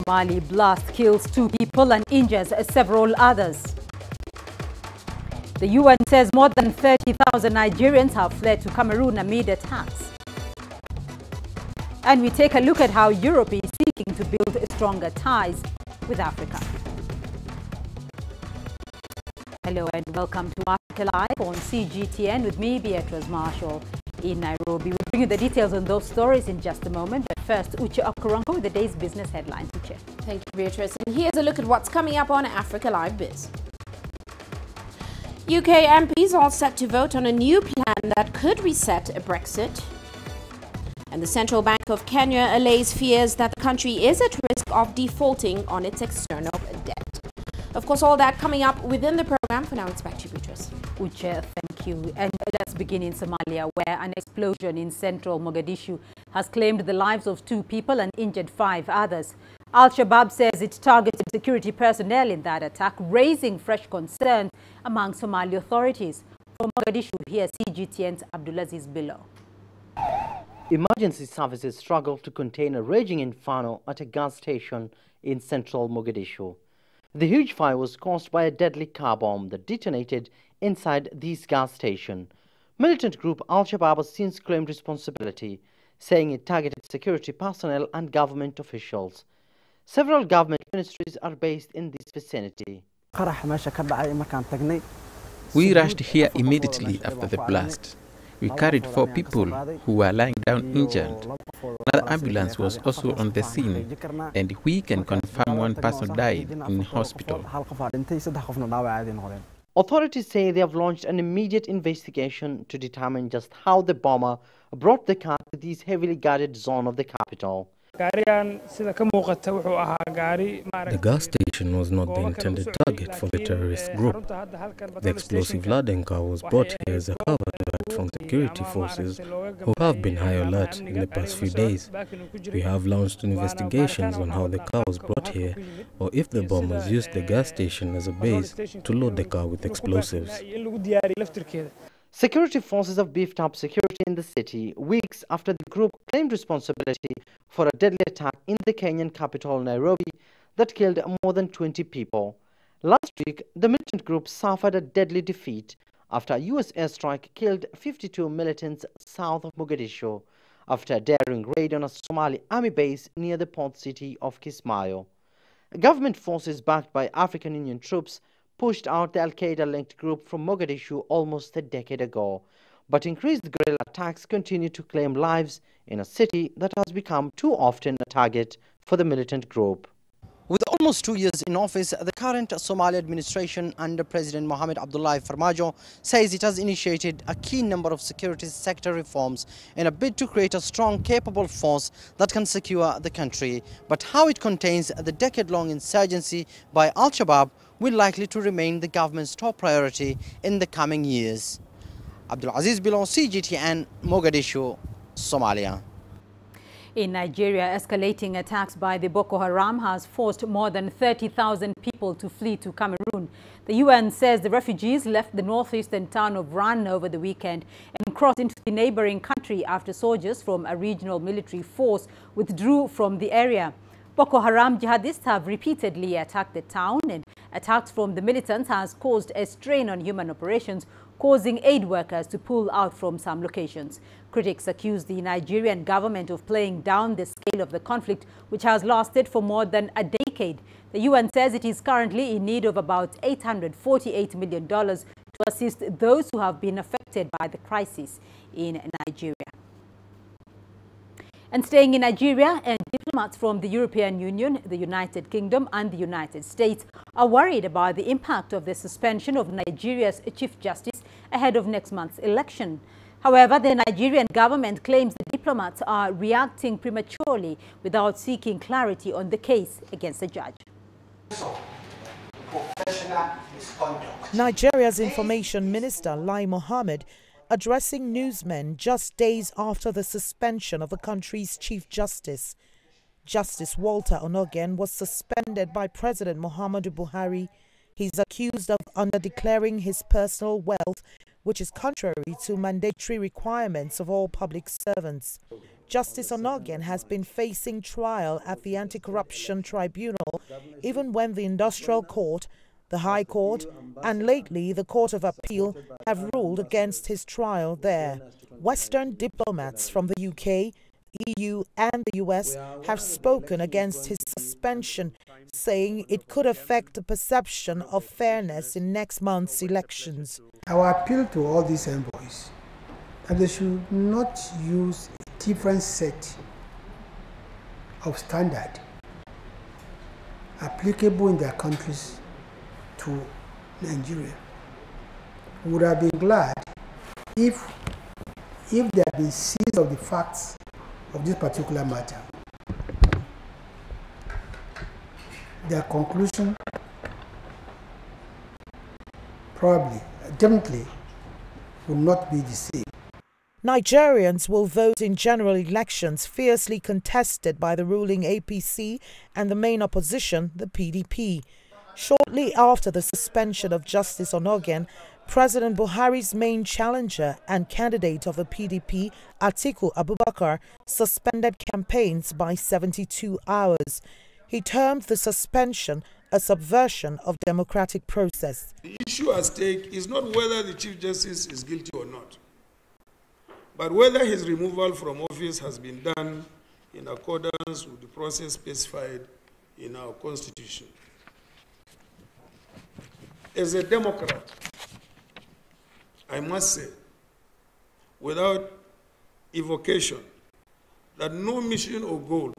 Somali blast kills 2 people and injures several others. The UN says more than 30,000 Nigerians have fled to Cameroon amid attacks. And we take a look at how Europe is seeking to build stronger ties with Africa. Hello and welcome to Africa Live on CGTN with me, Beatrice Marshall, in Nairobi. We'll bring you the details on those stories in just a moment. But first, Uche Okuronko with the day's business headlines. Uche. Thank you, Beatrice. And here's a look at what's coming up on Africa Live Biz. UK MPs are set to vote on a new plan that could reset Brexit. And the Central Bank of Kenya allays fears that the country is at risk of defaulting on its external debt. Of course, all that coming up within the program. For now, it's back to you, Beatrice. Uche, thank you. And let's begin in Somalia, where an explosion in central Mogadishu has claimed the lives of 2 people and injured 5 others. Al-Shabaab says it targeted security personnel in that attack, raising fresh concerns among Somali authorities. From Mogadishu, here's CGTN's Abdulaziz Bilo. Emergency services struggled to contain a raging inferno at a gas station in central Mogadishu. The huge fire was caused by a deadly car bomb that detonated inside this gas station. Militant group Al-Shabaab has since claimed responsibility, saying it targeted security personnel and government officials. Several government ministries are based in this vicinity. We rushed here immediately after the blast. We carried 4 people who were lying down injured. Another ambulance was also on the scene, and we can confirm 1 person died in hospital. Authorities say they have launched an immediate investigation to determine just how the bomber brought the car to this heavily guarded zone of the capital. The gas station was not the intended target for the terrorist group. The explosive-laden car was brought here as a cover from security forces who have been high alert in the past few days. We have launched investigations on how the car was brought here, or if the bombers used the gas station as a base to load the car with explosives. Security forces have beefed up security in the city weeks after the group claimed responsibility for a deadly attack in the Kenyan capital, Nairobi, that killed more than 20 people. Last week, the militant group suffered a deadly defeat after a U.S. airstrike killed 52 militants south of Mogadishu after a daring raid on a Somali army base near the port city of Kismayo. Government forces backed by African Union troops pushed out the Al-Qaeda-linked group from Mogadishu almost a decade ago. But increased guerrilla attacks continue to claim lives in a city that has become too often a target for the militant group. With almost 2 years in office, the current Somali administration under President Mohamed Abdullahi Farmajo says it has initiated a key number of security sector reforms in a bid to create a strong, capable force that can secure the country. But how it contains the decade-long insurgency by Al-Shabaab will likely to remain the government's top priority in the coming years. Abdulaziz Bilo, CGTN, Mogadishu, Somalia. In Nigeria, escalating attacks by the Boko Haram has forced more than 30,000 people to flee to Cameroon. The UN says the refugees left the northeastern town of Ran over the weekend and crossed into the neighboring country after soldiers from a regional military force withdrew from the area. Boko Haram jihadists have repeatedly attacked the town, and attacks from the militants has caused a strain on human operations, causing aid workers to pull out from some locations. Critics accuse the Nigerian government of playing down the scale of the conflict, which has lasted for more than a decade. The UN says it is currently in need of about $848 million to assist those who have been affected by the crisis in Nigeria. And staying in Nigeria, diplomats from the European Union, the United Kingdom and the United States are worried about the impact of the suspension of Nigeria's Chief Justice ahead of next month's election. However, the Nigerian government claims the diplomats are reacting prematurely without seeking clarity on the case against the judge. Nigeria's Information Minister, Lai Mohammed, addressing newsmen just days after the suspension of the country's Chief Justice. Justice Walter Onogen was suspended by President Muhammadu Buhari. He's accused of underdeclaring his personal wealth which is contrary to mandatory requirements of all public servants. Justice Onogen has been facing trial at the Anti-Corruption Tribunal even when the Industrial Court, the High Court and lately the Court of Appeal have ruled against his trial there. Western diplomats from the UK, EU and the US have spoken against his suspension, saying it could affect the perception of fairness in next month's elections. Our appeal to all these envoys that they should not use a different set of standards applicable in their countries to Nigeria. We would have been glad if they had been seized of the facts of this particular matter. Their conclusion definitely will not be the same. Nigerians will vote in general elections fiercely contested by the ruling APC and the main opposition, the PDP. Shortly after the suspension of Justice Onogen, President Buhari's main challenger and candidate of the PDP, Atiku Abubakar, suspended campaigns by 72 hours. He termed the suspension a subversion of democratic process. The issue at stake is not whether the Chief Justice is guilty or not, but whether his removal from office has been done in accordance with the process specified in our Constitution. As a Democrat, I must say, without evocation, that no mission or goal,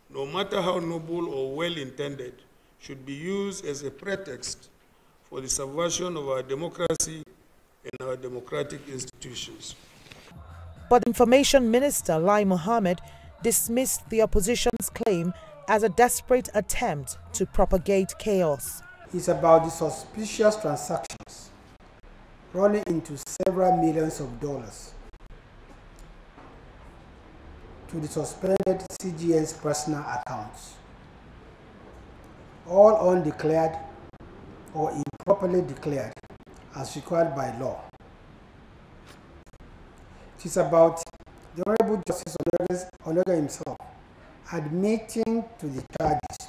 no matter how noble or well-intended, should be used as a pretext for the subversion of our democracy and our democratic institutions. But Information Minister Lai Mohammed dismissed the opposition's claim as a desperate attempt to propagate chaos. It's about the suspicious transactions running into several millions of dollars to the suspended CGN's personal accounts, all undeclared or improperly declared as required by law. It is about the Honorable Justice Onogen himself admitting to the charges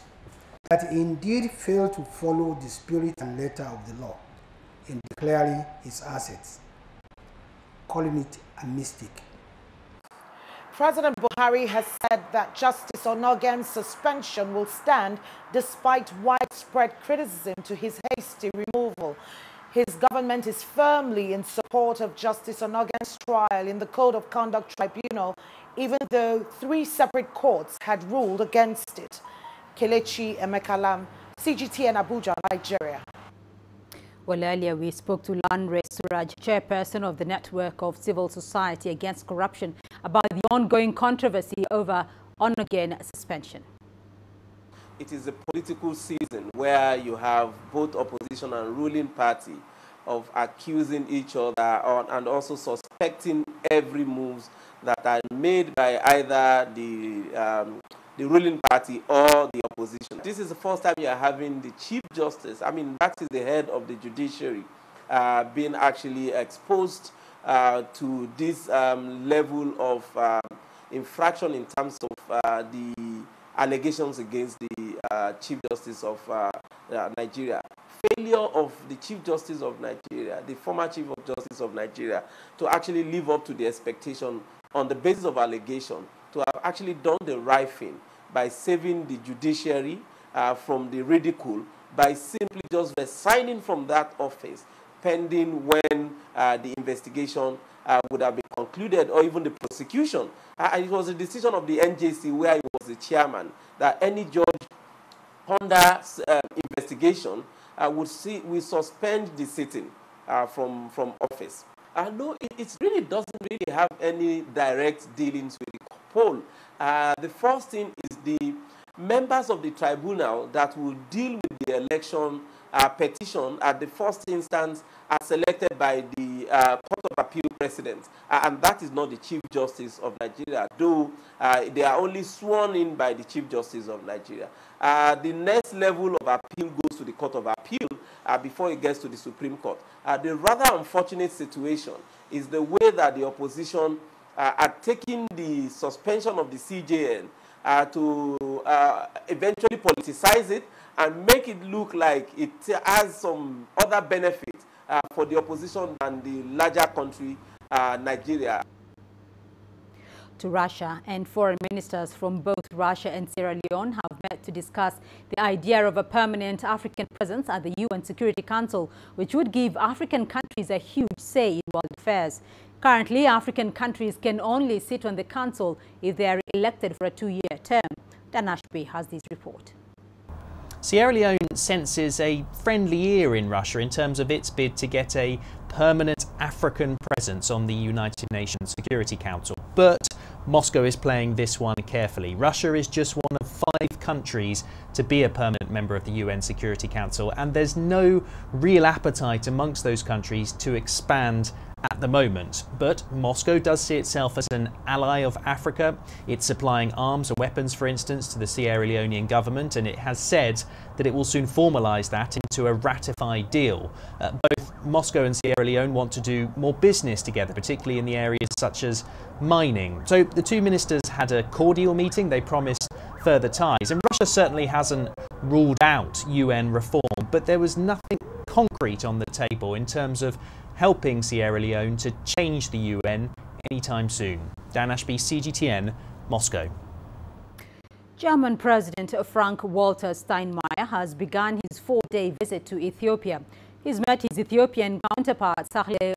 that he indeed failed to follow the spirit and letter of the law in declaring his assets, calling it a mistake. President Buhari has said that Justice Onogen's suspension will stand despite widespread criticism to his hasty removal. His government is firmly in support of Justice Onogen's trial in the Code of Conduct Tribunal, even though 3 separate courts had ruled against it. Kelechi Emekalam, CGTN Abuja, Nigeria. Well, earlier we spoke to Lanre Suraj, chairperson of the Network of Civil Society Against Corruption, about the ongoing controversy over Onogen suspension. It is a political season where you have both opposition and ruling party of accusing each other and also suspecting every moves that are made by either the ruling party or the opposition. This is the first time you are having the Chief Justice, that is the head of the judiciary, being actually exposed to this level of infraction in terms of the allegations against the Chief Justice of Nigeria. Failure of the Chief Justice of Nigeria, the former Chief of Justice of Nigeria, to actually live up to the expectation on the basis of allegation, to have actually done the right thing by saving the judiciary from the ridicule, by simply just resigning from that office pending when the investigation would have been concluded, or even the prosecution. It was a decision of the NJC, where he was the chairman, that any judge under investigation would suspend the sitting from office. No, it really doesn't really have any direct dealings with the poll. The first thing is the members of the tribunal that will deal with the election petition at the first instance are selected by the Court of Appeal President, and that is not the Chief Justice of Nigeria, though they are only sworn in by the Chief Justice of Nigeria. The next level of appeal goes to the Court of Appeal, before it gets to the Supreme Court. The rather unfortunate situation is the way that the opposition are taking the suspension of the CJN to eventually politicize it and make it look like it has some other benefit for the opposition than the larger country, Nigeria. To Russia, and foreign ministers from both Russia and Sierra Leone have met to discuss the idea of a permanent African presence at the UN Security Council, which would give African countries a huge say in world affairs. Currently, African countries can only sit on the council if they are elected for a 2-year term. Dan Ashby has this report. Sierra Leone senses a friendly ear in Russia in terms of its bid to get a permanent African presence on the United Nations Security Council. But Moscow is playing this one carefully. Russia is just one of 5 countries to be a permanent member of the UN Security Council, and there's no real appetite amongst those countries to expand at the moment. But Moscow does see itself as an ally of Africa. It's supplying arms and weapons, for instance, to the Sierra Leonean government, and it has said that it will soon formalise that into a ratified deal. Both Moscow and Sierra Leone want to do more business together, particularly in the areas such as mining. So the 2 ministers had a cordial meeting. They promised further ties, and Russia certainly hasn't ruled out UN reform, but there was nothing concrete on the table in terms of helping Sierra Leone to change the UN anytime soon. Dan Ashby, CGTN, Moscow. German President Frank-Walter Steinmeier has begun his 4-day visit to Ethiopia. He's met his Ethiopian counterpart Sahle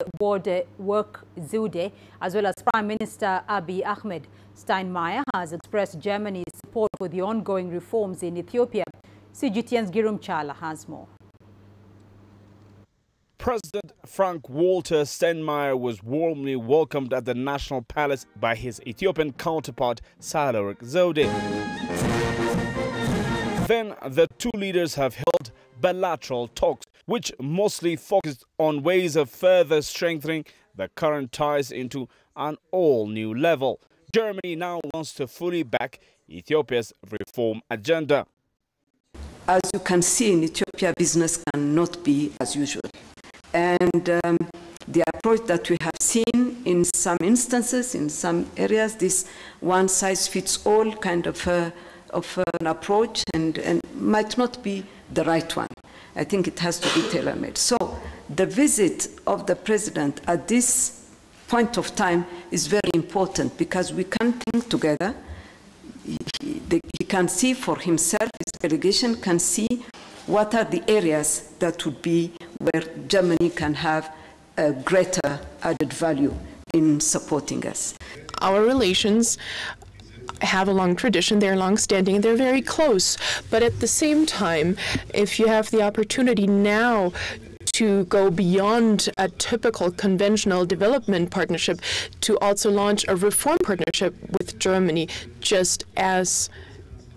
Work Zewde, as well as Prime Minister Abiy Ahmed. Steinmeier has expressed Germany's support for the ongoing reforms in Ethiopia. CGTN's Girum Chala has more. President Frank-Walter Steinmeier was warmly welcomed at the National Palace by his Ethiopian counterpart Sahle Work Zewde. Then the 2 leaders have held bilateral talks, which mostly focused on ways of further strengthening the current ties into an all-new level. Germany now wants to fully back Ethiopia's reform agenda. As you can see, in Ethiopia, business cannot be as usual. And the approach that we have seen in some instances, in some areas, this one-size-fits-all kind of an approach and might not be the right one. I think it has to be tailor-made. So the visit of the president at this point of time is very important because we can think together. He can see for himself, his delegation can see what are the areas that would be where Germany can have a greater added value in supporting us. Our relations have a long tradition, they're long-standing, they're very close. But at the same time, if you have the opportunity now to go beyond a typical conventional development partnership to also launch a reform partnership with Germany, just as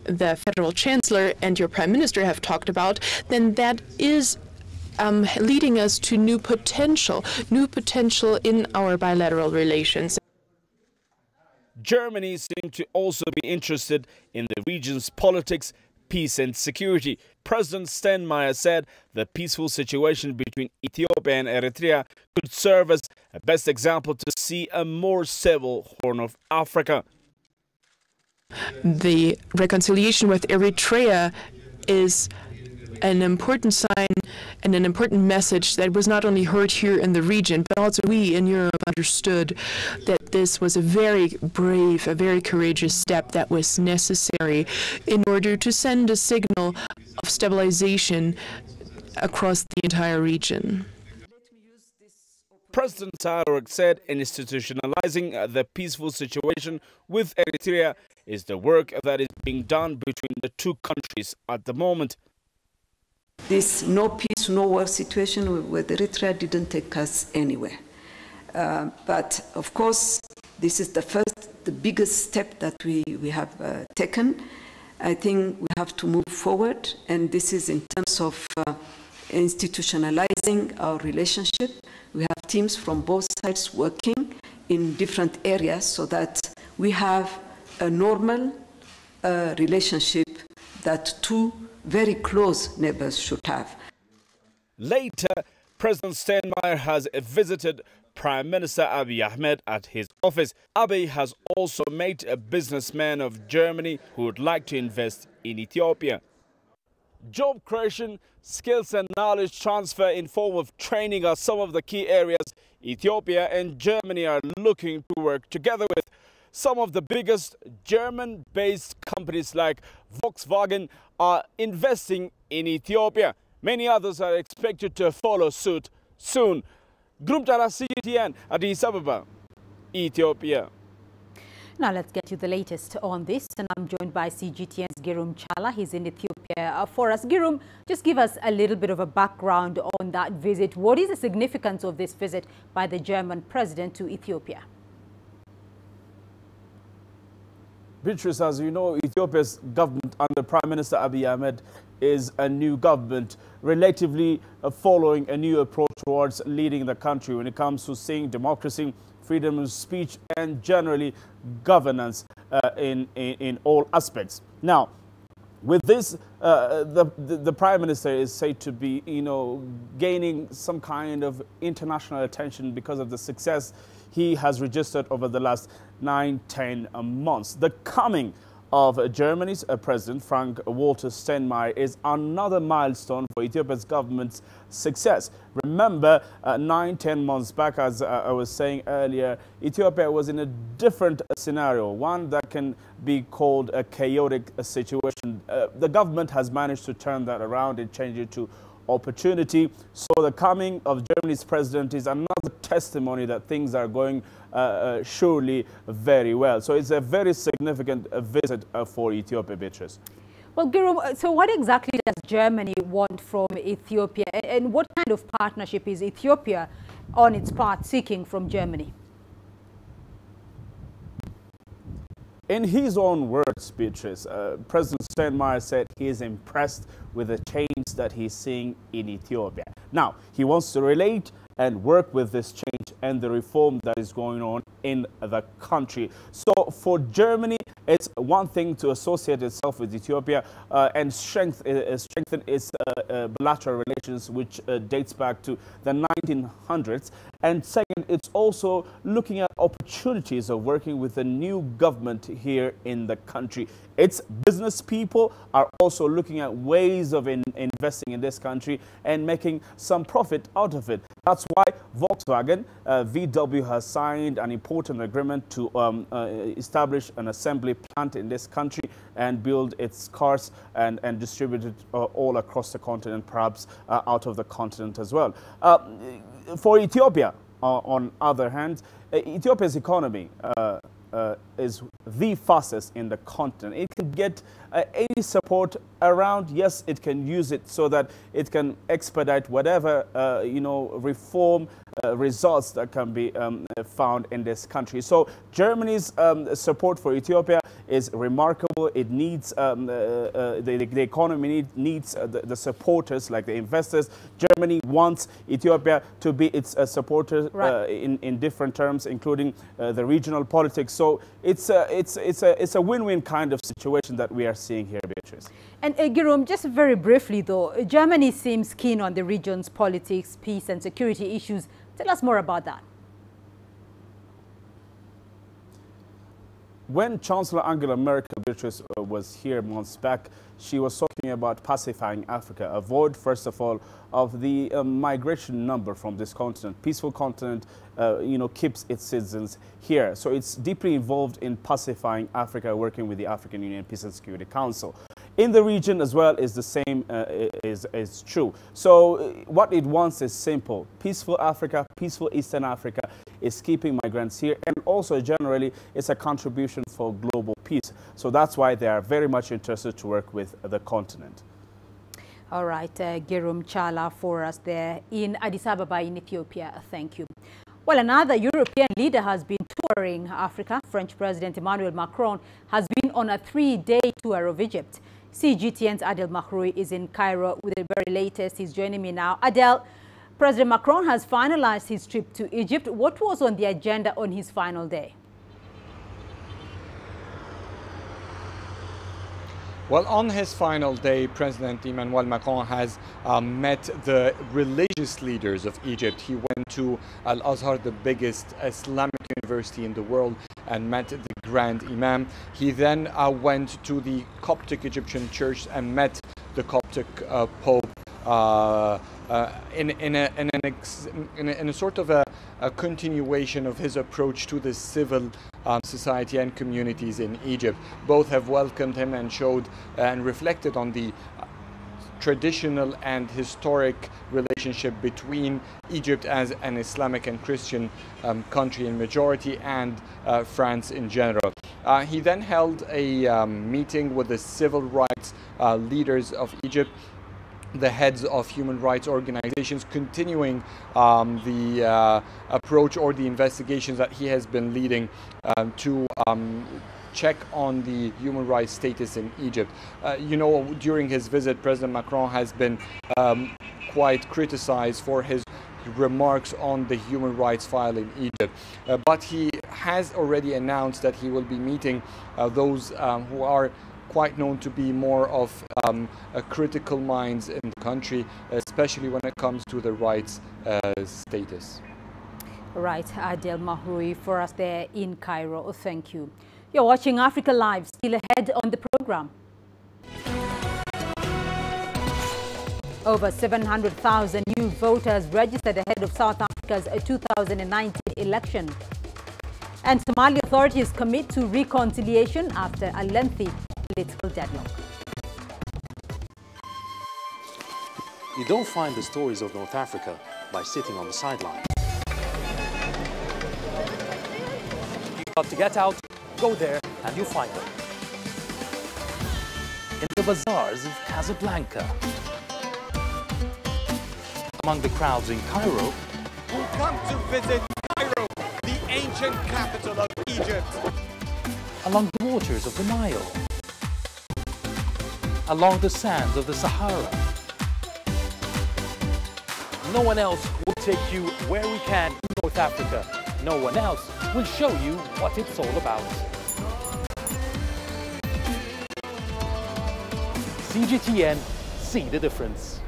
the Federal Chancellor and your Prime Minister have talked about, then that is leading us to new potential in our bilateral relations. Germany seemed to also be interested in the region's politics, peace and security. President Steinmeier said the peaceful situation between Ethiopia and Eritrea could serve as a best example to see a more stable Horn of Africa. The reconciliation with Eritrea is an important sign and an important message that was not only heard here in the region, but also we in Europe understood that this was a very brave, a very courageous step that was necessary in order to send a signal of stabilization across the entire region. President Sahle said institutionalizing the peaceful situation with Eritrea is the work that is being done between the 2 countries at the moment. This no peace, no war situation with Eritrea didn't take us anywhere. But of course, this is the biggest step that we have taken. I think we have to move forward, and this is in terms of institutionalizing our relationship. We have teams from both sides working in different areas so that we have a normal relationship that 2 very close neighbors should have. Later, President Steinmeier has visited Prime Minister Abiy Ahmed at his office. Abiy has also met a businessman of Germany who would like to invest in Ethiopia. Job creation, skills and knowledge transfer in form of training are some of the key areas Ethiopia and Germany are looking to work together with. Some of the biggest German-based companies like Volkswagen are investing in Ethiopia. Many others are expected to follow suit soon. Group Data CGTN, Addis Ababa, Ethiopia. Now let's get you the latest on this, and I'm joined by CGTN's Girum Chala. He's in Ethiopia for us. Girum, just give us a little bit of a background on that visit. What is the significance of this visit by the German president to Ethiopia? Beatrice, as you know, Ethiopia's government under Prime Minister Abiy Ahmed is a new government, relatively following a new approach towards leading the country when it comes to seeing democracy, freedom of speech, and generally governance in all aspects. Now, with this, the Prime Minister is said to be, gaining some kind of international attention because of the success he has registered over the last 9-10 months. The coming of Germany's President Frank-Walter Steinmeier is another milestone for Ethiopia's government's success. Remember, 9-10 months back, as I was saying earlier, Ethiopia was in a different scenario, one that can be called a chaotic situation. The government has managed to turn that around and change it to opportunity. So the coming of Germany's president is another testimony that things are going surely very well. So it's a very significant visit for Ethiopia, Beatrice. Well, Girum, so what exactly does Germany want from Ethiopia, and what kind of partnership is Ethiopia on its part seeking from Germany? In his own words, Beatrice, President Steinmeier said he is impressed with the change that he's seeing in Ethiopia. Now, he wants to relate and work with this change and the reform that is going on in the country. So for Germany, it's one thing to associate itself with Ethiopia and strengthen its bilateral relations, which dates back to the 1900s. And second, it's also looking at opportunities of working with a new government here in the country. Its business people are also looking at ways of investing in this country and making some profit out of it. That's why Volkswagen, VW, has signed an important agreement to establish an assembly plant in this country and build its cars and distribute it all across the continent, perhaps out of the continent as well. For Ethiopia, on the other hand, Ethiopia's economy is the fastest in the continent. It can get any support around. Yes, it can use it so that it can expedite whatever reform results that can be found in this country. So Germany's support for Ethiopia is remarkable. It needs the economy needs the supporters, like the investors. Germany wants Ethiopia to be its supporter in different terms, including the regional politics. So it's a win-win kind of situation that we are seeing here, Beatrice. And Girum, just very briefly though, Germany seems keen on the region's politics, peace and security issues. Tell us more about that. When Chancellor Angela Merkel, Beatrice, was here months back, she was talking about pacifying Africa, avoid, first of all, of the migration number from this continent. Peaceful continent, keeps its citizens here. So it's deeply involved in pacifying Africa, working with the African Union Peace and Security Council. In the region as well is the same, is true. So what it wants is simple. Peaceful Africa, peaceful Eastern Africa is keeping migrants here, and also generally it's a contribution for global peace. So that's why they are very much interested to work with the continent. All right, Girum Chala for us there in Addis Ababa in Ethiopia. Thank you. Well, another European leader has been touring Africa. French President Emmanuel Macron has been on a 3-day tour of Egypt. CGTN's Adel Mahroui is in Cairo with the very latest. He's joining me now. Adel, President Macron has finalized his trip to Egypt. What was on the agenda on his final day? Well, on his final day, President Emmanuel Macron has met the religious leaders of Egypt. He went to Al-Azhar, the biggest Islamic university in the world, and met the Grand Imam. He then went to the Coptic Egyptian Church and met the Coptic Pope in a sort of a continuation of his approach to the civil society and communities in Egypt. Both have welcomed him and showed and reflected on the traditional and historic relationship between Egypt as an Islamic and Christian country in majority and France in general. He then held a meeting with the civil rights leaders of Egypt, the heads of human rights organizations, continuing the approach or the investigations that he has been leading to check on the human rights status in Egypt. You know, during his visit, President Macron has been quite criticized for his remarks on the human rights file in Egypt. But he has already announced that he will be meeting those who are quite known to be more of critical minds in the country, especially when it comes to the rights status. Right, Adel Mahroui for us there in Cairo. Thank you. You're watching Africa Live. Still ahead on the program. Over 700,000 new voters registered ahead of South Africa's 2019 election. And Somali authorities commit to reconciliation after a lengthy political deadlock. You don't find the stories of North Africa by sitting on the sidelines. You've got to get out, go there, and you'll find them. In the bazaars of Casablanca. Among the crowds in Cairo. Who come to visit Cairo, the ancient capital of Egypt. Along the waters of the Nile. Along the sands of the Sahara. No one else will take you where we can in North Africa. No one else will show you what it's all about. CGTN, see the difference.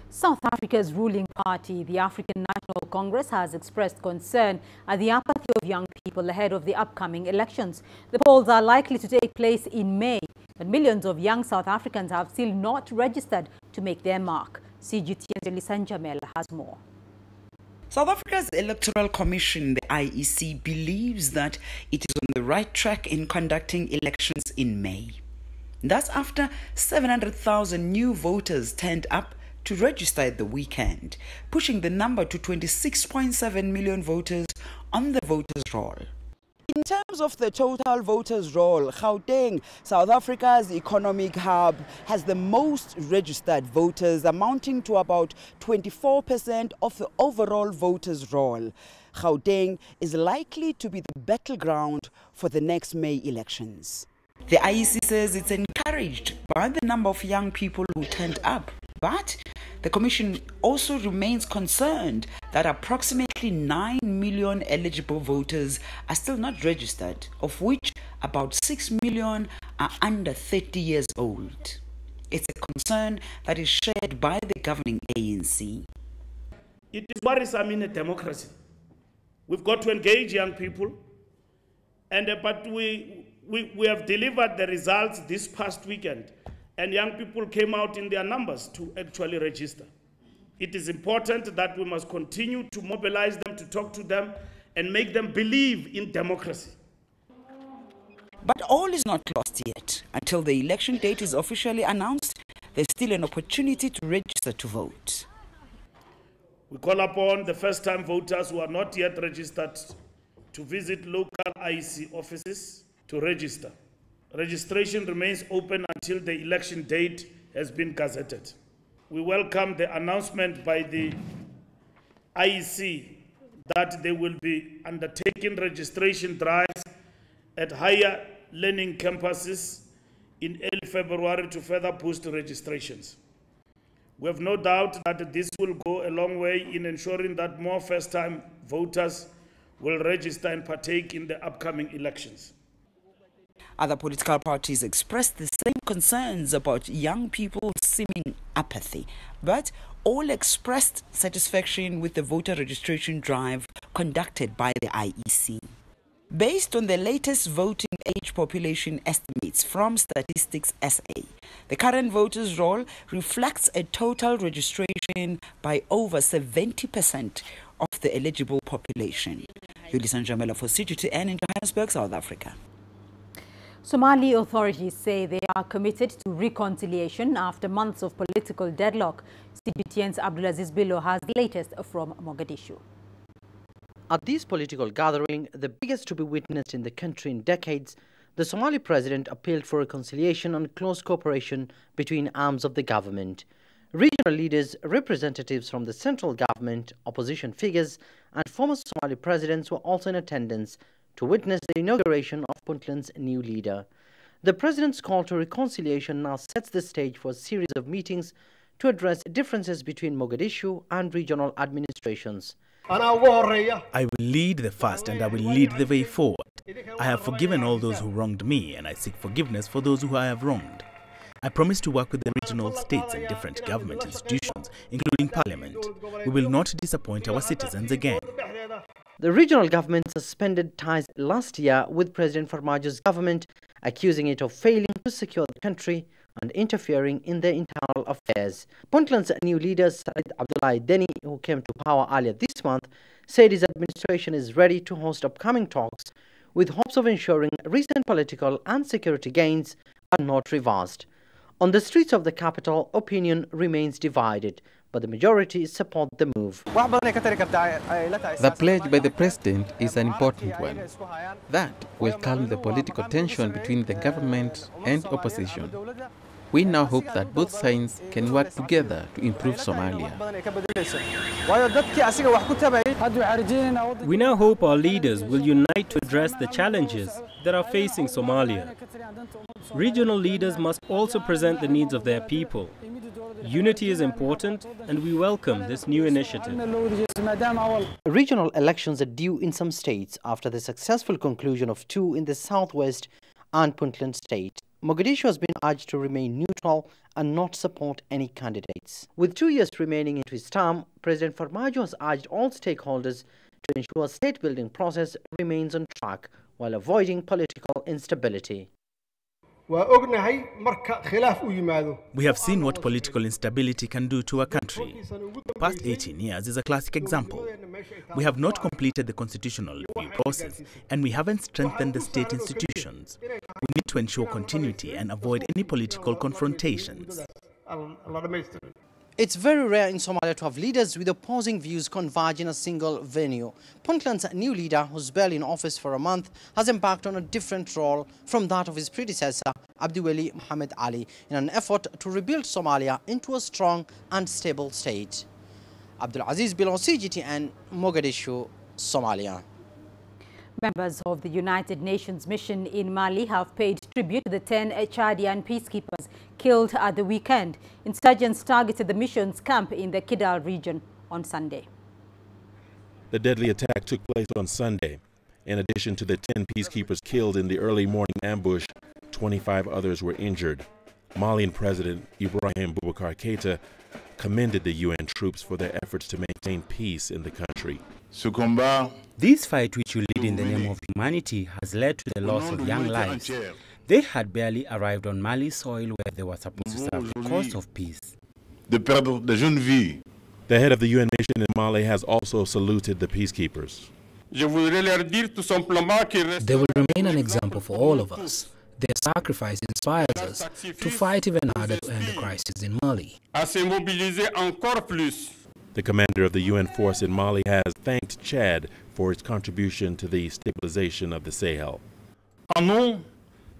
South Africa's ruling party, the African National Congress, has expressed concern at the apathy of young people ahead of the upcoming elections. The polls are likely to take place in May, but millions of young South Africans have still not registered to make their mark. CGTN's Jamel has more. South Africa's Electoral Commission, the IEC, believes that it is on the right track in conducting elections in May. That's after 700,000 new voters turned up to register at the weekend, pushing the number to 26.7 million voters on the voters' roll. In terms of the total voters' roll, Gauteng, South Africa's economic hub, has the most registered voters, amounting to about 24% of the overall voters' roll. Gauteng is likely to be the battleground for the next May elections. The IEC says it's encouraged by the number of young people who turned up, but the Commission also remains concerned that approximately 9 million eligible voters are still not registered, of which about 6 million are under 30 years old. It's a concern that is shared by the governing ANC. It is worrisome in a democracy. We've got to engage young people, but we have delivered the results this past weekend, and young people came out in their numbers to actually register. It is important that we must continue to mobilize them, to talk to them, and make them believe in democracy. But all is not lost yet. Until the election date is officially announced, there's still an opportunity to register to vote. We call upon the first-time voters who are not yet registered to visit local IEC offices to register. Registration remains open until the election date has been gazetted. We welcome the announcement by the IEC that they will be undertaking registration drives at higher learning campuses in early February to further boost registrations. We have no doubt that this will go a long way in ensuring that more first-time voters will register and partake in the upcoming elections. Other political parties expressed the same concerns about young people's seeming apathy, but all expressed satisfaction with the voter registration drive conducted by the IEC. Based on the latest voting age population estimates from Statistics SA, the current voters' roll reflects a total registration by over 70% of the eligible population. Yulisan Jamela for CGTN in Johannesburg, South Africa. Somali authorities say they are committed to reconciliation after months of political deadlock. CGTN's Abdulaziz Billo has the latest from Mogadishu. At this political gathering, the biggest to be witnessed in the country in decades, the Somali president appealed for reconciliation and close cooperation between arms of the government. Regional leaders, representatives from the central government, opposition figures, and former Somali presidents were also in attendance to witness the inauguration of Puntland's new leader. The president's call to reconciliation now sets the stage for a series of meetings to address differences between Mogadishu and regional administrations. I will lead the fast and I will lead the way forward. I have forgiven all those who wronged me and I seek forgiveness for those who I have wronged. I promise to work with the regional states and different government institutions, including parliament. We will not disappoint our citizens again. The regional government suspended ties last year with President Farmajo's government, accusing it of failing to secure the country and interfering in their internal affairs. Puntland's new leader, Said Abdullahi Deni, who came to power earlier this month, said his administration is ready to host upcoming talks with hopes of ensuring recent political and security gains are not reversed. On the streets of the capital, opinion remains divided, but the majority support the move. The pledge by the president is an important one. That will calm the political tension between the government and opposition. We now hope that both sides can work together to improve Somalia. We now hope our leaders will unite to address the challenges that are facing Somalia. Regional leaders must also present the needs of their people. Unity is important, and we welcome this new initiative. Regional elections are due in some states after the successful conclusion of 2 in the southwest and Puntland state. Mogadishu has been urged to remain neutral and not support any candidates. With 2 years remaining into his term, President Farmajo has urged all stakeholders to ensure state-building process remains on track while avoiding political instability. We have seen what political instability can do to a country. The past 18 years is a classic example. We have not completed the constitutional review process and we haven't strengthened the state institutions. We need to ensure continuity and avoid any political confrontations. It's very rare in Somalia to have leaders with opposing views converge in a single venue. Puntland's new leader, who's barely in office for a month, has embarked on a different role from that of his predecessor, Abdiweli Mohamed Ali, in an effort to rebuild Somalia into a strong and stable state. Abdulaziz Billo, CGTN, Mogadishu, Somalia. Members of the United Nations mission in Mali have paid tribute to the 10 Chadian peacekeepers killed at the weekend. Insurgents targeted the mission's camp in the Kidal region on Sunday. The deadly attack took place on Sunday. In addition to the 10 peacekeepers killed in the early morning ambush, 25 others were injured. Malian President Ibrahim Boubacar Keïta commended the UN troops for their efforts to maintain peace in the country. This fight, which you lead in the name of humanity, has led to the loss of young lives. They had barely arrived on Mali soil where they were supposed to serve the cause of peace. The head of the UN mission in Mali has also saluted the peacekeepers. They will remain an example for all of us. Their sacrifice inspires us to fight even harder to end the crisis in Mali. The commander of the UN force in Mali has thanked Chad for its contribution to the stabilization of the Sahel. In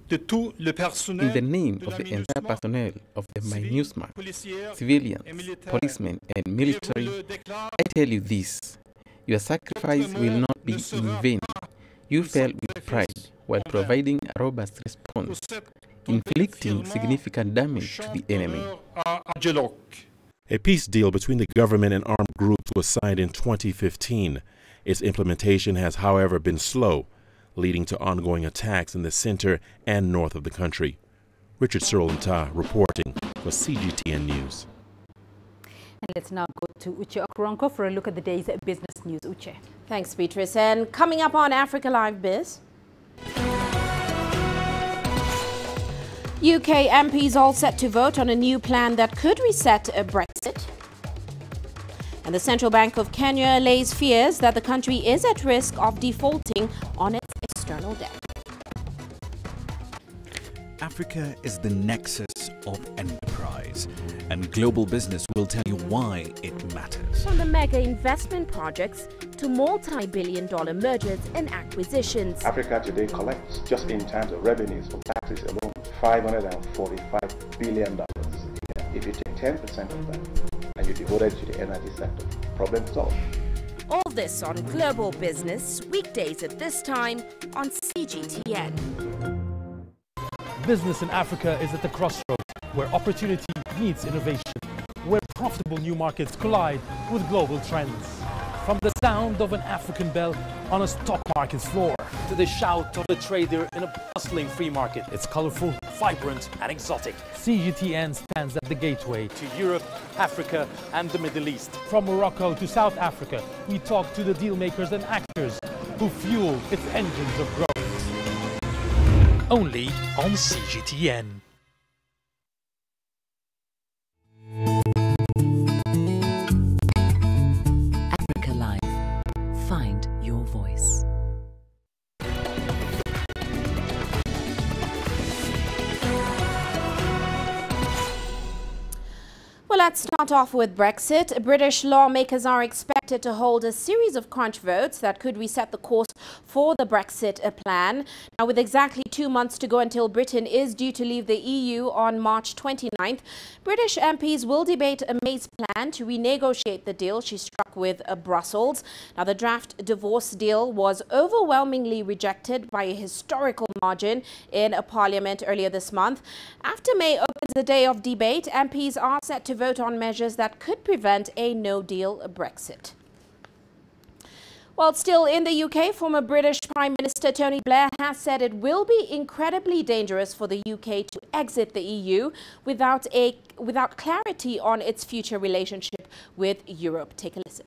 the name of the entire personnel of the MINUSMA, civilians, policemen and military, I tell you this: your sacrifice will not be in vain. You fell with pride while providing a robust response, inflicting significant damage to the enemy. A peace deal between the government and armed groups was signed in 2015. Its implementation has, however, been slow, leading to ongoing attacks in the center and north of the country. Richard Sirolanta reporting for CGTN News. And let's now go to Uche Okronko for a look at the day's business news. Uche. Thanks, Beatrice. And coming up on Africa Live Biz, UK MPs all set to vote on a new plan that could reset a Brexit. And the Central Bank of Kenya lays fears that the country is at risk of defaulting on its external debt. Africa is the nexus of enterprise, and global business will tell you why it matters. From the mega investment projects to multi-billion-dollar mergers and acquisitions. Africa today collects, just in terms of revenues from taxes alone, $545 billion a year. If you take 10% of that and you devote it to the energy sector, problem solved. All this on Global Business, weekdays at this time on CGTN. Business in Africa is at the crossroads where opportunity meets innovation, where profitable new markets collide with global trends. From the sound of an African bell on a stock market's floor to the shout of a trader in a bustling free market. It's colorful, vibrant and exotic. CGTN stands at the gateway to Europe, Africa and the Middle East. From Morocco to South Africa, we talk to the deal makers and actors who fuel its engines of growth. Only on CGTN. Africa Live. Find your voice. Well, let's start off with Brexit. British lawmakers are expected to hold a series of crunch votes that could reset the course for the Brexit plan. Now, with exactly 2 months to go until Britain is due to leave the EU on March 29th, British MPs will debate May's plan to renegotiate the deal she struck with Brussels. Now, the draft divorce deal was overwhelmingly rejected by a historical margin in Parliament earlier this month. After May opens the day of debate, MPs are set to vote on measures that could prevent a no-deal Brexit. While still in the UK, former British Prime Minister Tony Blair has said it will be incredibly dangerous for the UK to exit the EU without clarity on its future relationship with Europe. Take a listen.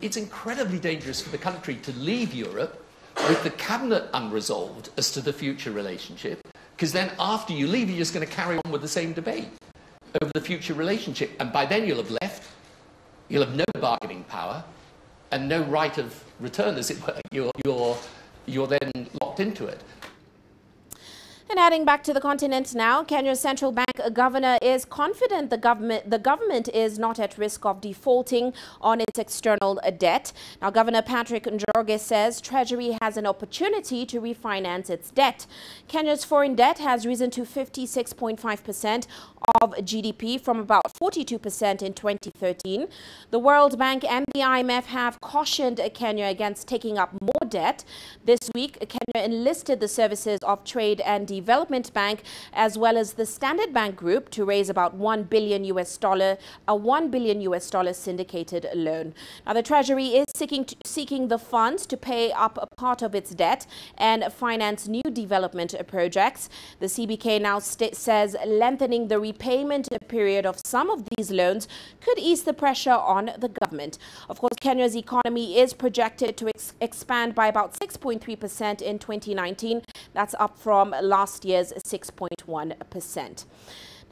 It's incredibly dangerous for the country to leave Europe with the cabinet unresolved as to the future relationship, because then after you leave, you're just going to carry on with the same debate over the future relationship. And by then you'll have left, you'll have no bargaining power and no right of return, as it were. You're then locked into it. And heading back to the continent now, Kenya's central bank governor is confident the government is not at risk of defaulting on its external debt. Now, Governor Patrick Njoroge says Treasury has an opportunity to refinance its debt. Kenya's foreign debt has risen to 56.5% of GDP from about 42% in 2013. The World Bank and the IMF have cautioned Kenya against taking up more debt. This week, Kenya enlisted the services of Trade and Development Bank as well as the Standard Bank Group to raise about $1 billion syndicated loan. Now, the Treasury is seeking the funds to pay up a part of its debt and finance new development projects. The CBK now says lengthening the repayment period of some of these loans could ease the pressure on the government. Of course, Kenya's economy is projected to expand by about 6.3% in 2019. That's up from last year's 6.1%.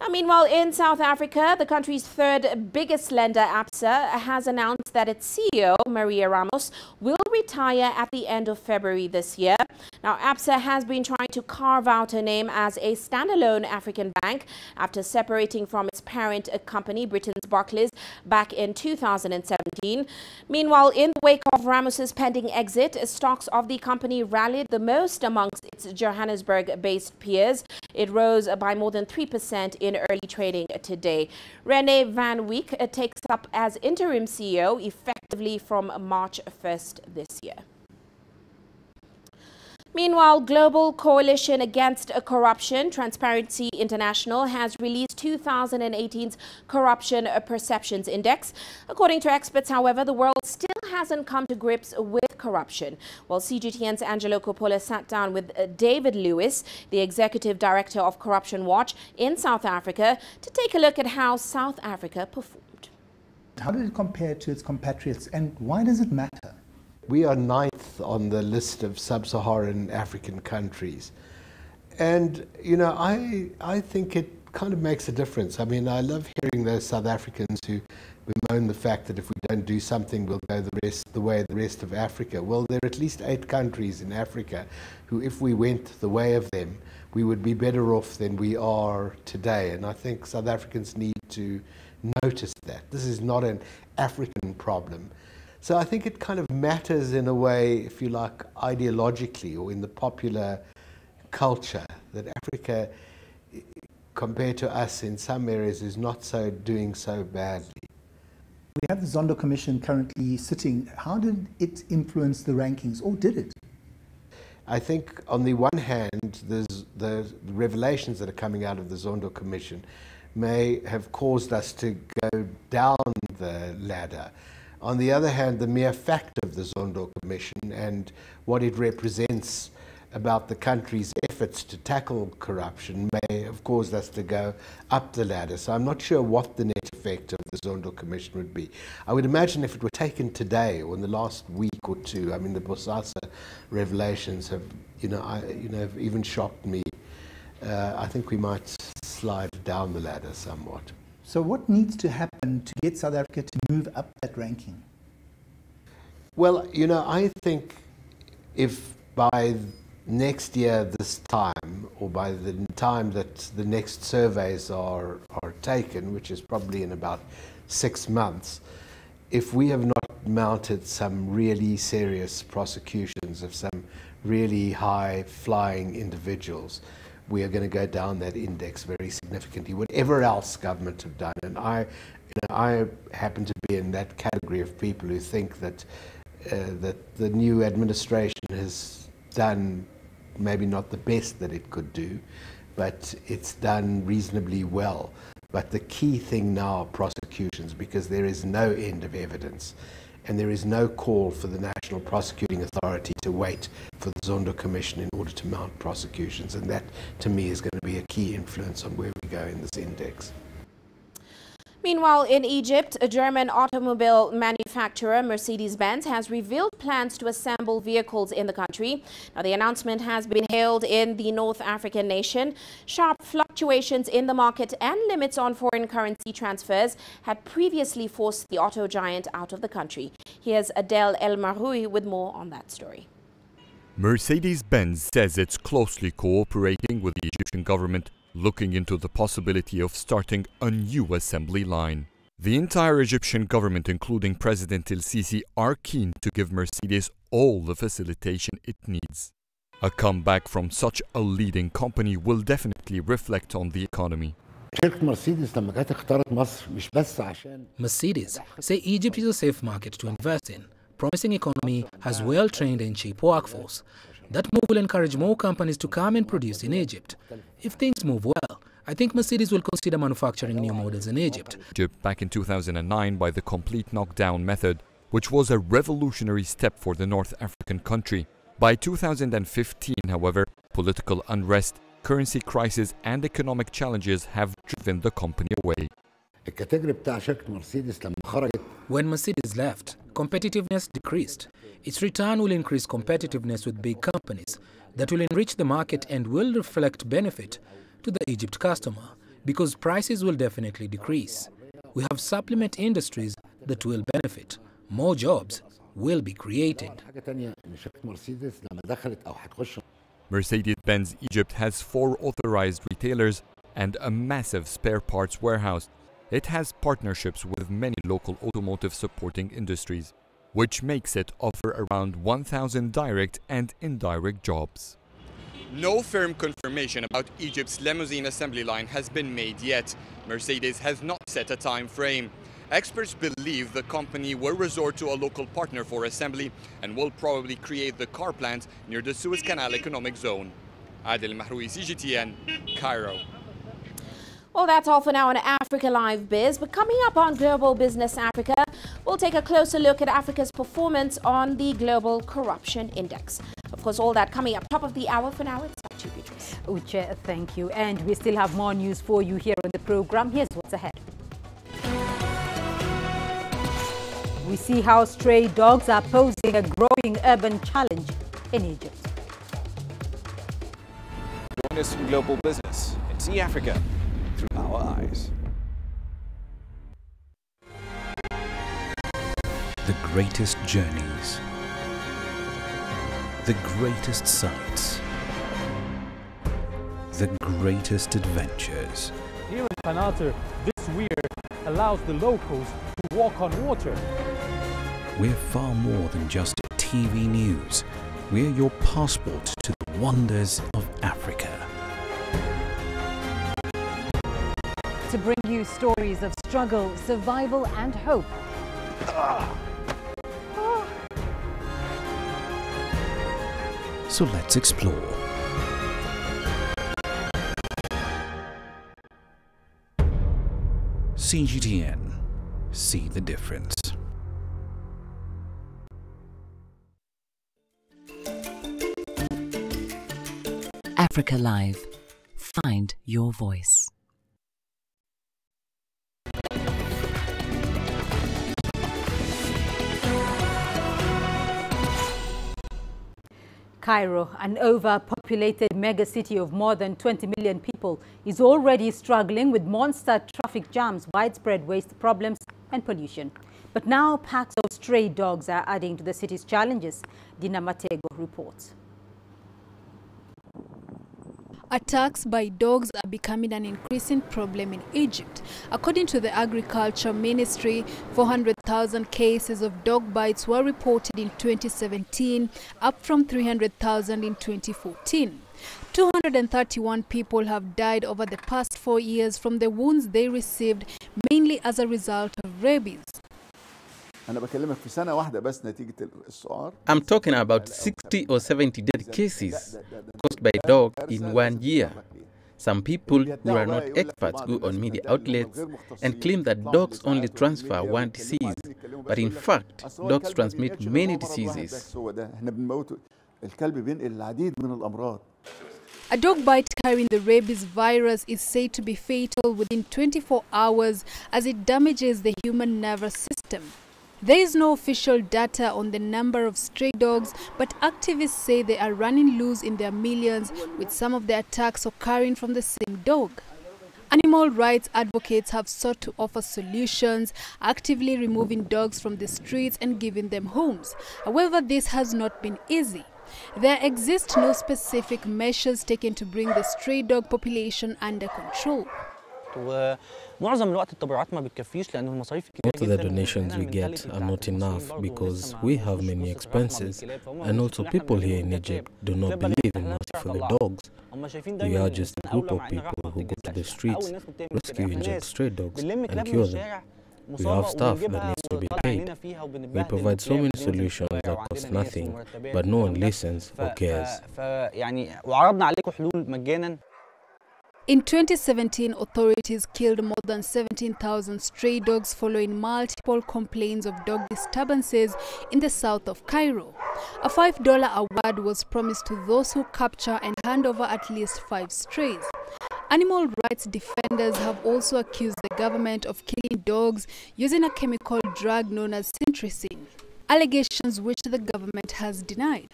Now, meanwhile, in South Africa, the country's third biggest lender, ABSA, has announced that its CEO, Maria Ramos, will retire at the end of February this year. Now, ABSA has been trying to carve out a name as a standalone African bank after separating from its parent company, Britain's Barclays, back in 2017. Meanwhile, in the wake of Ramos's pending exit, stocks of the company rallied the most amongst its Johannesburg-based peers. It rose by more than 3% in early trading today. Rene van Wyk takes up as interim CEO effectively from March 1st this year. Meanwhile, Global Coalition Against Corruption, Transparency International, has released 2018's Corruption Perceptions Index. According to experts, however, the world still hasn't come to grips with corruption. Well, CGTN's Angelo Coppola sat down with David Lewis, the Executive Director of Corruption Watch in South Africa, to take a look at how South Africa performed. How did it compare to its compatriots, and why does it matter? We are 9th on the list of sub-Saharan African countries. And, you know, I think it kind of makes a difference. I mean, I love hearing those South Africans who bemoan the fact that if we don't do something, we'll go the way of the rest of Africa. Well, there are at least 8 countries in Africa who, if we went the way of them, we would be better off than we are today. And I think South Africans need to notice that. This is not an African problem. So I think it kind of matters in a way, if you like, ideologically or in the popular culture, that Africa, compared to us in some areas, is not doing so badly. We have the Zondo Commission currently sitting. How did it influence the rankings, or did it? I think on the one hand, the revelations that are coming out of the Zondo Commission may have caused us to go down the ladder. On the other hand, the mere fact of the Zondo Commission and what it represents about the country's efforts to tackle corruption may have caused us to go up the ladder. So I'm not sure what the net effect of the Zondo Commission would be. I would imagine if it were taken today or in the last week or two, I mean, the Bosasa revelations have, have even shocked me. I think we might slide down the ladder somewhat. So what needs to happen to get South Africa to move up that ranking? Well, I think if by next year this time, or by the time that the next surveys are taken, which is probably in about 6 months, if we have not mounted some really serious prosecutions of some really high-flying individuals, we are going to go down that index very significantly, whatever else government have done. And I happen to be in that category of people who think that that the new administration has done maybe not the best that it could do, but it's done reasonably well. But the key thing now are prosecutions, because there is no end of evidence. And there is no call for the National Prosecuting Authority to wait for the Zondo Commission in order to mount prosecutions. And that, to me, is going to be a key influence on where we go in this index. Meanwhile, in Egypt, a German automobile manufacturer, Mercedes-Benz, has revealed plans to assemble vehicles in the country. Now, the announcement has been hailed in the North African nation. Sharp fluctuations in the market and limits on foreign currency transfers had previously forced the auto giant out of the country. Here's Adel El Maroui with more on that story. Mercedes-Benz says it's closely cooperating with the Egyptian government, looking into the possibility of starting a new assembly line. The entire Egyptian government, including President El-Sisi, are keen to give Mercedes all the facilitation it needs. A comeback from such a leading company will definitely reflect on the economy. Mercedes say Egypt is a safe market to invest in. Promising economy has well-trained and cheap workforce. That move will encourage more companies to come and produce in Egypt. If things move well, I think Mercedes will consider manufacturing new models in Egypt. Back in 2009 by the complete knockdown method, which was a revolutionary step for the North African country. By 2015, however, political unrest, currency crisis and economic challenges have driven the company away. When Mercedes left, competitiveness decreased. Its return will increase competitiveness with big companies that will enrich the market and will reflect benefit to the Egypt customer, because prices will definitely decrease. We have supplement industries that will benefit. More jobs will be created. Mercedes-Benz Egypt has 4 authorized retailers and a massive spare parts warehouse. It has partnerships with many local automotive supporting industries, which makes it offer around 1,000 direct and indirect jobs. No firm confirmation about Egypt's limousine assembly line has been made yet. Mercedes has not set a time frame. Experts believe the company will resort to a local partner for assembly and will probably create the car plant near the Suez Canal Economic Zone. Adel Mahroui, CGTN, Cairo. Well, that's all for now on Africa Live Biz. But coming up on Global Business Africa, we'll take a closer look at Africa's performance on the Global Corruption Index. Of course, all that coming up top of the hour. For now, it's back to you, Beatrice. Uche, thank you. And we still have more news for you here on the program. Here's what's ahead. We see how stray dogs are posing a growing urban challenge in Egypt. Join us from Global Business and see Africa through our eyes. The greatest journeys, the greatest sights, the greatest adventures. Here in Qanater, this weir allows the locals to walk on water. We're far more than just TV news. We're your passport to the wonders of Africa. To bring you stories of struggle, survival and hope. So let's explore. CGTN. See the difference. Africa Live. Find your voice. Cairo, an overpopulated megacity of more than 20 million people, is already struggling with monster traffic jams, widespread waste problems and pollution. But now packs of stray dogs are adding to the city's challenges. Dina Matego reports. Attacks by dogs are becoming an increasing problem in Egypt. According to the Agriculture Ministry, 400,000 cases of dog bites were reported in 2017, up from 300,000 in 2014. 231 people have died over the past 4 years from the wounds they received, mainly as a result of rabies. I'm talking about 60 or 70 dead cases caused by dog in 1 year. Some people who are not experts go on media outlets and claim that dogs only transfer one disease, but in fact, dogs transmit many diseases. A dog bite carrying the rabies virus is said to be fatal within 24 hours as it damages the human nervous system. There is no official data on the number of stray dogs, but activists say they are running loose in their millions, with some of the attacks occurring from the same dog. Animal rights advocates have sought to offer solutions, actively removing dogs from the streets and giving them homes. However, this has not been easy. There exist no specific measures taken to bring the stray dog population under control. Most of the donations we get are not enough because we have many expenses, and also people here in Egypt do not believe in mercy for the dogs. We are just a group of people who go to the streets, rescue injured stray dogs and cure them. We have staff that needs to be paid. We provide so many solutions that cost nothing, but no one listens or cares. In 2017, authorities killed more than 17,000 stray dogs following multiple complaints of dog disturbances in the south of Cairo. A $5 award was promised to those who capture and hand over at least 5 strays. Animal rights defenders have also accused the government of killing dogs using a chemical drug known as cintrazine, allegations which the government has denied.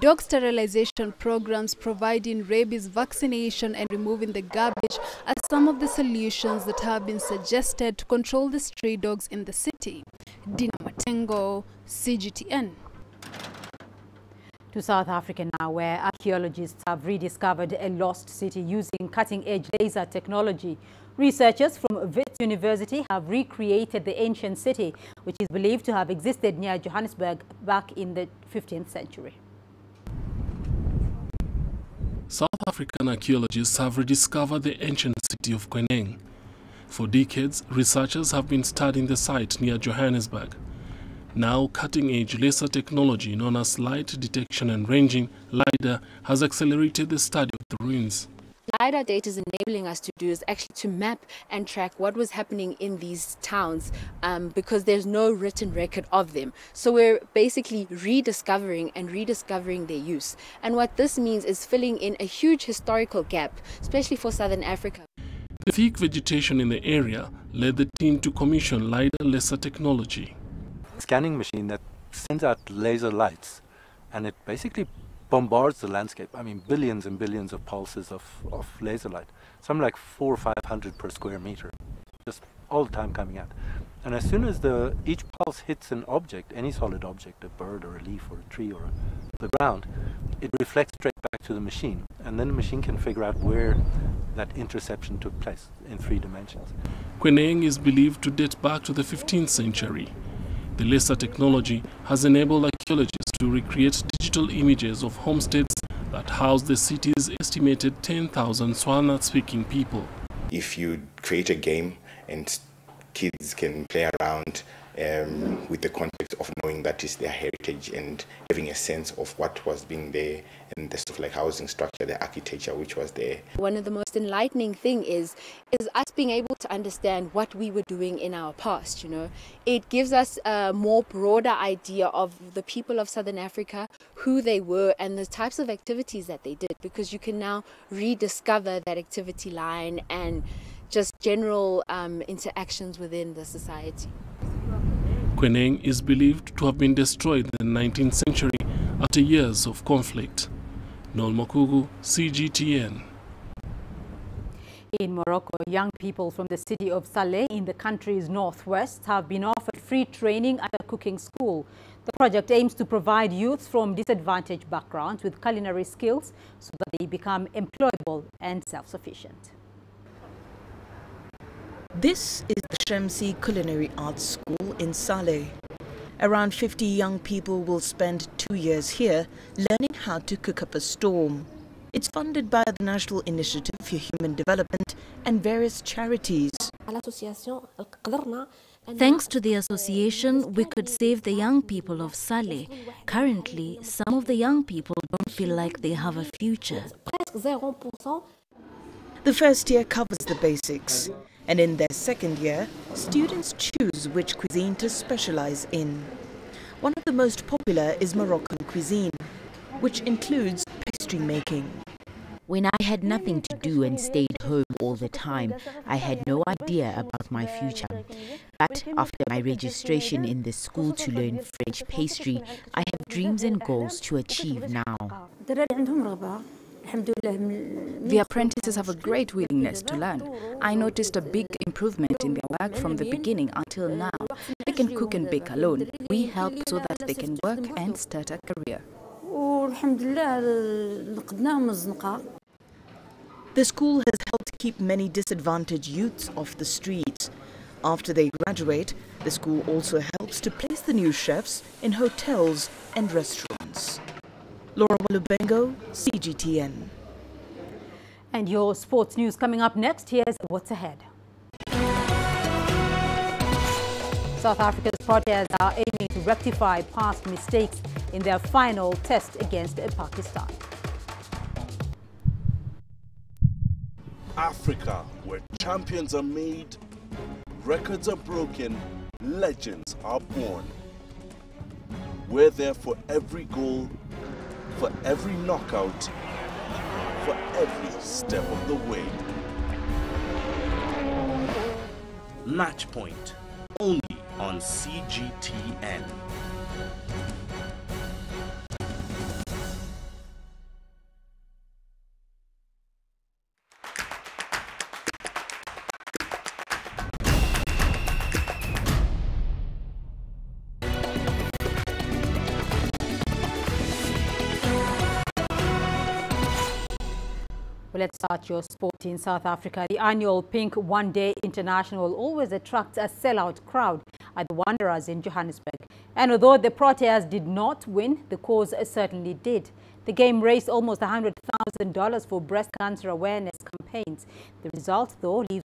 Dog sterilization programs providing rabies vaccination and removing the garbage are some of the solutions that have been suggested to control the stray dogs in the city. Dina Matengo, CGTN. To South Africa now, where archaeologists have rediscovered a lost city using cutting-edge laser technology. Researchers from Wits University have recreated the ancient city, which is believed to have existed near Johannesburg back in the 15th century. South African archaeologists have rediscovered the ancient city of Culinary. For decades, researchers have been studying the site near Johannesburg. Now, cutting-edge laser technology known as light detection and ranging, LiDAR, has accelerated the study of the ruins. LiDAR data is enabling us to do is actually to map and track what was happening in these towns because there's no written record of them. So we're basically rediscovering their use. And what this means is filling in a huge historical gap, especially for Southern Africa. The thick vegetation in the area led the team to commission LiDAR laser technology. Scanning machine that sends out laser lights, and it basically bombards the landscape. I mean, billions and billions of pulses of laser light, something like 400 or 500 per square meter, just all the time coming out. And as soon as each pulse hits an object, any solid object, a bird or a leaf or a tree or the ground, it reflects straight back to the machine, and then the machine can figure out where that interception took place in 3 dimensions. Queneng is believed to date back to the 15th century. The laser technology has enabled archaeologists to recreate digital images of homesteads that house the city's estimated 10,000 Swana-speaking people. If you create a game and kids can play around with the context of knowing that is their heritage and having a sense of what was being there and the stuff like housing structure, the architecture which was there. One of the most enlightening thing is us being able to understand what we were doing in our past, you know. It gives us a more broader idea of the people of Southern Africa, who they were and the types of activities that they did, because you can now rediscover that activity line and just general interactions within the society. Queneng is believed to have been destroyed in the 19th century after years of conflict. Noel Mokugu, CGTN. In Morocco, young people from the city of Saleh in the country's northwest have been offered free training at a cooking school. The project aims to provide youths from disadvantaged backgrounds with culinary skills so that they become employable and self-sufficient. This is the Shamsi Culinary Arts School in Saleh. Around 50 young people will spend 2 years here learning how to cook up a storm. It's funded by the National Initiative for Human Development and various charities. Thanks to the association, we could save the young people of Saleh. Currently, some of the young people don't feel like they have a future. The first year covers the basics, and in their second year, students choose which cuisine to specialize in. One of the most popular is Moroccan cuisine, which includes pastry making. When I had nothing to do and stayed home all the time, I had no idea about my future. But after my registration in the school to learn French pastry, I have dreams and goals to achieve now. The apprentices have a great willingness to learn. I noticed a big improvement in their work from the beginning until now. They can cook and bake alone. We help so that they can work and start a career. The school has helped keep many disadvantaged youths off the streets. After they graduate, the school also helps to place the new chefs in hotels and restaurants. Laura Walubengo, CGTN. And your sports news coming up next. Here's what's ahead. South Africa's Proteas are aiming to rectify past mistakes in their final test against Pakistan. Africa, where champions are made, records are broken, legends are born. We're there for every goal, for every knockout, for every step of the way. Match Point, only on CGTN. Let's start your sport in South Africa. The annual Pink One Day International always attracts a sellout crowd at the Wanderers in Johannesburg. And although the Proteas did not win, the cause certainly did. The game raised almost $100,000 for breast cancer awareness campaigns. The result, though, leaves